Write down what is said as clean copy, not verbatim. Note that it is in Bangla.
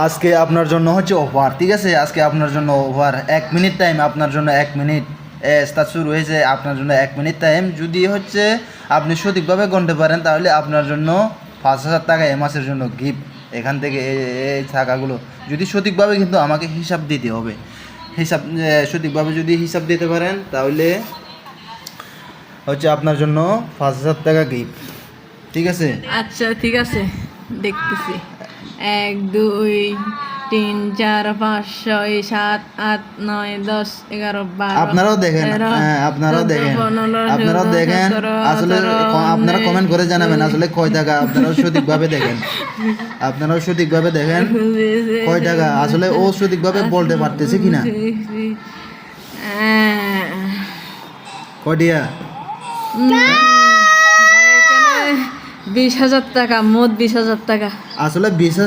আজকে আপনার জন্য হচ্ছে অফার, ঠিক আছে? আজকে আপনার জন্য অফার 1 মিনিট টাইম, আপনার জন্য 1 মিনিট স্টার্ট শুরু হয়েছে, আপনার জন্য 1 মিনিট টাইম। যদি হচ্ছে আপনি সঠিকভাবে গুনতে পারেন তাহলে আপনার জন্য 5,000 টাকা এ মাসের জন্য গিফট। এখান থেকে এই টাকাগুলো যদি সঠিকভাবে, কিন্তু আমাকে হিসাব দিতে হবে, হিসাব সঠিকভাবে যদি হিসাব দিতে পারেন তাহলে হচ্ছে আপনার জন্য 5,000 টাকা গিফট, ঠিক আছে? আচ্ছা ঠিক আছে, দেখতেছি। 1 2 3 4 5 6 7 8 9 10 11 12 আপনারাও দেখেন, 13 হ্যাঁ আপনারাও 14 দেখেন, 15 আপনারাও 16 দেখেন। 17 আসলে 18 আপনারা কমেন্ট করে জানাবেন 19 আসলে কয় টাকা। আপনারাও সঠিকভাবে দেখেন, আপনারাও সঠিকভাবে দেখেন কয় টাকা। আসলে ও সঠিকভাবে বলতে পারতেছে কিনা। কয়টিয়া? এখানে 20,000 টাকা, মোট 20,000 টাকা। আসলে 20,000